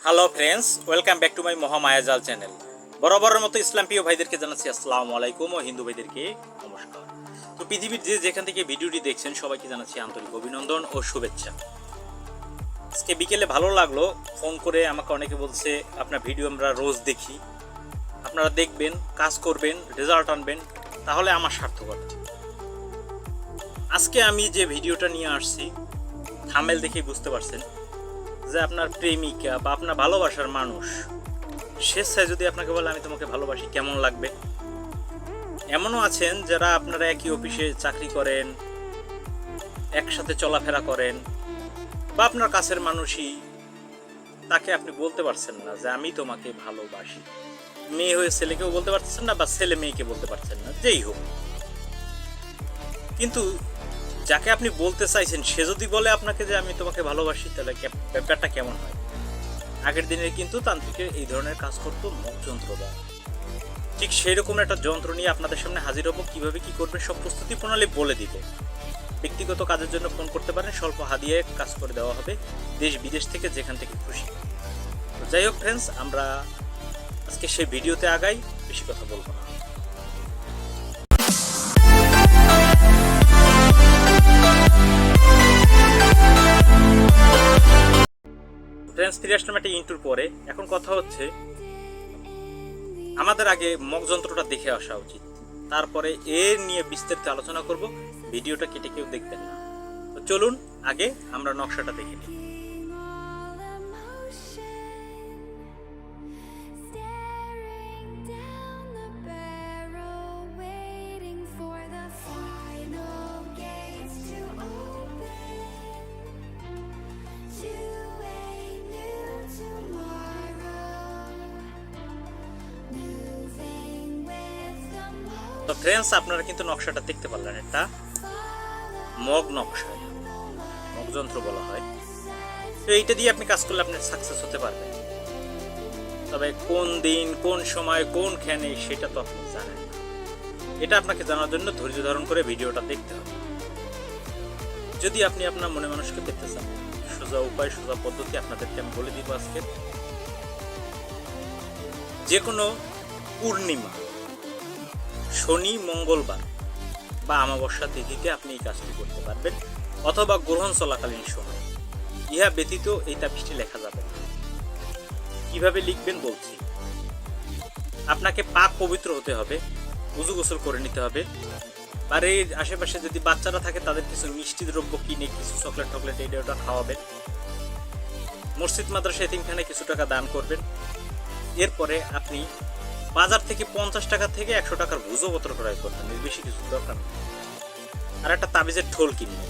Hello friends, welcome back to my মহামায়াজাল channel. বরাবরের মতো ইসলাম প্রিয় ভাইদেরকে জানাচ্ছি আসসালামু আলাইকুম ও হিন্দু ভাইদেরকে নমস্কার। তো পৃথিবীর যেখান থেকে ভিডিওটি দেখছেন সবাইকে জানাচ্ছি আন্তরিক অভিনন্দন ও শুভেচ্ছা। আজকে বিকেলে ভালো লাগলো, ফোন করে আমাকে অনেকে বলছে আপনার ভিডিও আমরা রোজ দেখি, আপনারা দেখবেন, কাজ করবেন, রেজাল্ট আনবেন, তাহলে আমার সার্থকতা। আজকে আমি যে ভিডিওটা নিয়ে আসছি থাম্বনেল দেখেই বুঝতে পারছেন যে আপনার প্রেমিকা বা আপনার ভালোবাসার মানুষ স্বেচ্ছায় যদি আপনাকে বলে আমি তোমাকে ভালোবাসি, কেমন লাগবে? এমনও আছেন যারা আপনারা একই অফিসে চাকরি করেন, একসাথে চলাফেরা করেন, বা আপনার কাছের মানুষই, তাকে আপনি বলতে পারছেন না যে আমি তোমাকে ভালোবাসি। মেয়ে হয়ে ছেলেকেও বলতে পারছেন না, বা ছেলে মেয়েকে বলতে পারছেন না, যেই হোক। কিন্তু যাকে আপনি বলতে চাইছেন সে যদি বলে আপনাকে যে আমি তোমাকে ভালোবাসি, তাহলে ব্যাপারটা কেমন হয়? আগের দিনে কিন্তু তান্ত্রিকের এই ধরনের কাজ করতো মুখ যন্ত্র দ্বারা। ঠিক সেই রকম একটা যন্ত্র নিয়ে আপনাদের সামনে হাজির হবো। কিভাবে কি করবেন সব প্রস্তুতি প্রণালী বলে দিবে। ব্যক্তিগত কাজের জন্য ফোন করতে পারেন, স্বল্প হাদিয়ে কাজ করে দেওয়া হবে দেশ বিদেশ থেকে, যেখান থেকে খুশি। তো যাই হোক ফ্রেন্ডস, আমরা আজকে সেই ভিডিওতে আগাই, বেশি কথা বলবো না। ফ্রেন্ডস, ফিরে আসলাম একটা ইন্টুর পরে। এখন কথা হচ্ছে আমাদের আগে মগ যন্ত্রটা দেখে আসা উচিত, তারপরে এর নিয়ে বিস্তারিত আলোচনা করব। ভিডিওটা কেটে কেউ দেখবেন না। তো চলুন আগে আমরা নকশাটা দেখে নিই। তো ফ্রেন্ডস, আপনারা কিন্তু নকশাটা দেখতে পারলেন, এটা মগ নকশা, মগ যন্ত্র বলা হয়। তো এইটা দিয়ে আপনি কাজ করলে আপনি সাকসেস হতে পারবেন। তবে কোন দিন, কোন সময়, কোনখানে সেটা তো আপনি জানেন না। এটা আপনাকে জানার জন্য ধৈর্য ধারণ করে ভিডিওটা দেখতে হবে। যদি আপনি আপনার মনে মানুষকে পেতে চান, সোজা উপায়, সোজা পদ্ধতি আপনাদেরকে আমি বলে দিব আজকে। যে কোনো পূর্ণিমা, শনি, মঙ্গলবার বা অমাবস্যা তিথিতে আপনি এই কাজটি করতে পারবেন, অথবা গ্রহণ চলাকালীন সময়। ইহা ব্যতীত এই তাবিজটি লেখা যাবে না। কিভাবে লিখবেন বলছি। আপনাকে পাক পবিত্র হতে হবে, উযু গোসল করে নিতে হবে। বাড়ির আশেপাশে যদি বাচ্চারা থাকে তাদের কিছু মিষ্টি দ্রব্য কিনে, কিছু চকলেট টকলেট এইটা ওটা খাওয়াবেন। মসজিদ মাদ্রাসা এতিমখানে কিছু টাকা দান করবেন। এরপরে আপনি বাজার থেকে 50 টাকা থেকে 100 টাকার ভুজপত্র ক্রয় করবেন, এর বেশি কিছু দরকার নেই। আর একটা তাবিজের ঠোল কিনবেন।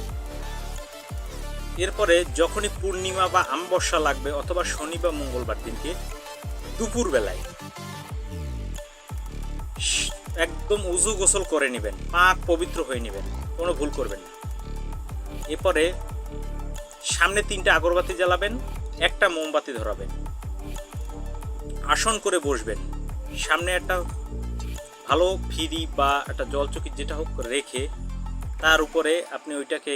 এরপরে যখনই পূর্ণিমা বা অমাবস্যা লাগবে, অথবা শনি বা মঙ্গলবার দিনকে দুপুর বেলায় একদম উযু গোসল করে নেবেন, পাক পবিত্র হয়ে নেবেন, কোনো ভুল করবেন না। এরপরে সামনে 3টা আগরবাতি জ্বালাবেন, একটা মোমবাতি ধরাবেন, আসন করে বসবেন। সামনে একটা ভালো ফিরি বা একটা জলচকি যেটা হোক রেখে তার উপরে আপনি ওইটাকে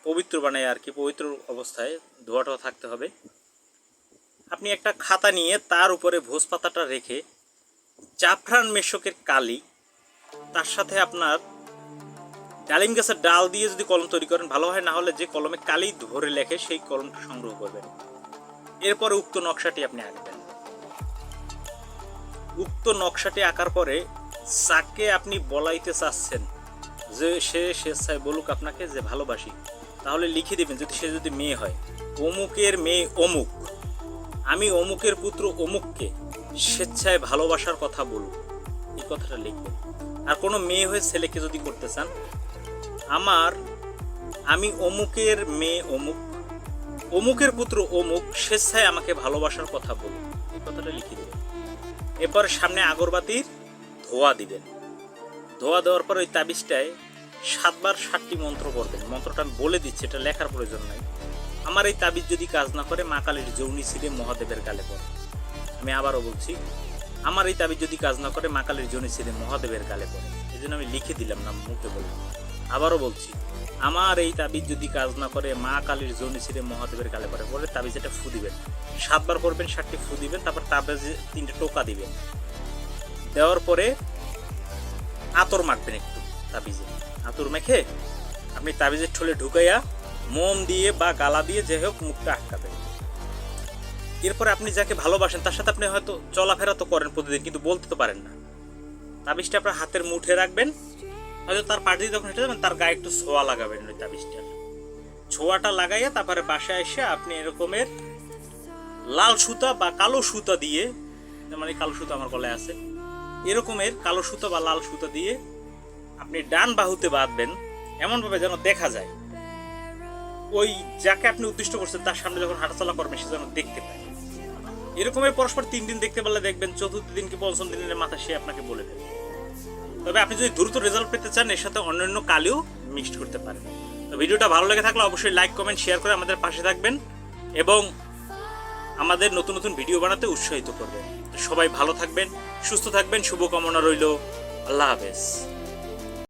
পবিত্র বানায় আর কি, পবিত্র অবস্থায় ধোয়াটা থাকতে হবে। আপনি একটা খাতা নিয়ে তার উপরে ভোজ পাতাটা রেখে জাফরান মেশকের কালি, তার সাথে আপনার ডালিম গাছের ডাল দিয়ে যদি কলম তৈরি করেন ভালো হয়, না হলে যে কলমে কালি ধরে লেখে সেই কলমটা সংগ্রহ করবেন। এরপরে উক্ত নকশাটি আপনি আঁকবেন। উক্ত নকশাটি আঁকার পরে যাকে আপনি বলাইতে চাচ্ছেন যে সে স্বেচ্ছায় বলুক আপনাকে যে ভালোবাসি, তাহলে লিখে দেবেন। যদি মেয়ে হয়, অমুকের মেয়ে অমুক, আমি অমুকের পুত্র অমুককে স্বেচ্ছায় ভালোবাসার কথা বলুক, এই কথাটা লিখবেন। আর কোনো মেয়ে হয়ে ছেলেকে যদি করতে চান, আমি অমুকের মেয়ে অমুক, অমুকের পুত্র অমুক স্বেচ্ছায় আমাকে ভালোবাসার কথা বলুক, এই কথাটা লিখে দেবেন। এরপর সামনে আগরবাতির ধোয়া দিবেন। ধোয়া দেওয়ার পর ওই তাবিজটায় 7 বার 7টি মন্ত্র করবেন। মন্ত্রটা আমি বলে দিচ্ছি, এটা লেখার প্রয়োজন নাই। আমার এই তাবিজ যদি কাজ না করে, মা কালীর যৌনি ছিঁড়ে মহাদেবের গালে পড়ে। আমি আবারও বলছি, আমার এই তাবিজ যদি কাজ না করে, মা কালীর যৌনি ছিঁড়ে মহাদেবের গালে পড়ে। এই জন্য আমি লিখে দিলাম, না মুখে বললাম। আবারও বলছি, আমার এই তাবিজ যদি কাজ না করে মা কালীর জনি ছিঁড়ে মহাদেবের গালে পরে বলে তাবিজ এটা ফু দিবেন, 7 বার করবেন, 7টি ফু দিবেন, তারপর তাবিজে 3টে টোকা দিবেন, দেওয়ার পরে আতর মাখবেন একটু তাবিজে, আতর মেখে আপনি তাবিজের ঠোলে ঢুকাইয়া মোম দিয়ে বা গালা দিয়ে যে হোক মুখটা আটকাবেন। এরপরে আপনি যাকে ভালোবাসেন তার সাথে আপনি হয়তো চলাফেরা তো করেন প্রতিদিন, কিন্তু বলতে তো পারেন না। তাবিজটা আপনার হাতের মুঠে রাখবেন, হয়তো তার পাশে যখন হেঁটে যাবেন তার গায়ে একটু ছোঁয়া লাগাবেন, ওই তাবিজটার ছোঁয়াটা লাগাইয়া তারপরে বাসায় এসে আপনি এরকমের লাল সুতা বা কালো সুতা দিয়ে, মানে কালো সুতা আমার গলায় আছে, এরকমের কালো সুতা বা লাল সুতা দিয়ে আপনি ডান বাহুতে বাঁধবেন, এমনভাবে যেন দেখা যায় ওই যাকে আপনি উদ্দিষ্ট করছেন তার সামনে যখন হাঁটাচলা করবেন সে যেন দেখতে পায়। এরকমের পরস্পর 3 দিন দেখতে পারলে দেখবেন 4র্থ দিন কি 5ম দিনের মাথা সে আপনাকে বলে দেবে। তবে আপনি যদি দ্রুত রেজাল্ট পেতে চান এর সাথে অন্যান্য কালিও মিক্সড করতে পারেন। তো ভিডিওটা ভালো লেগে থাকলে অবশ্যই লাইক কমেন্ট শেয়ার করে আমাদের পাশে থাকবেন এবং আমাদের নতুন নতুন ভিডিও বানাতে উৎসাহিত করবেন। সবাই ভালো থাকবেন, সুস্থ থাকবেন, শুভকামনা রইল। আল্লাহ হাফেজ।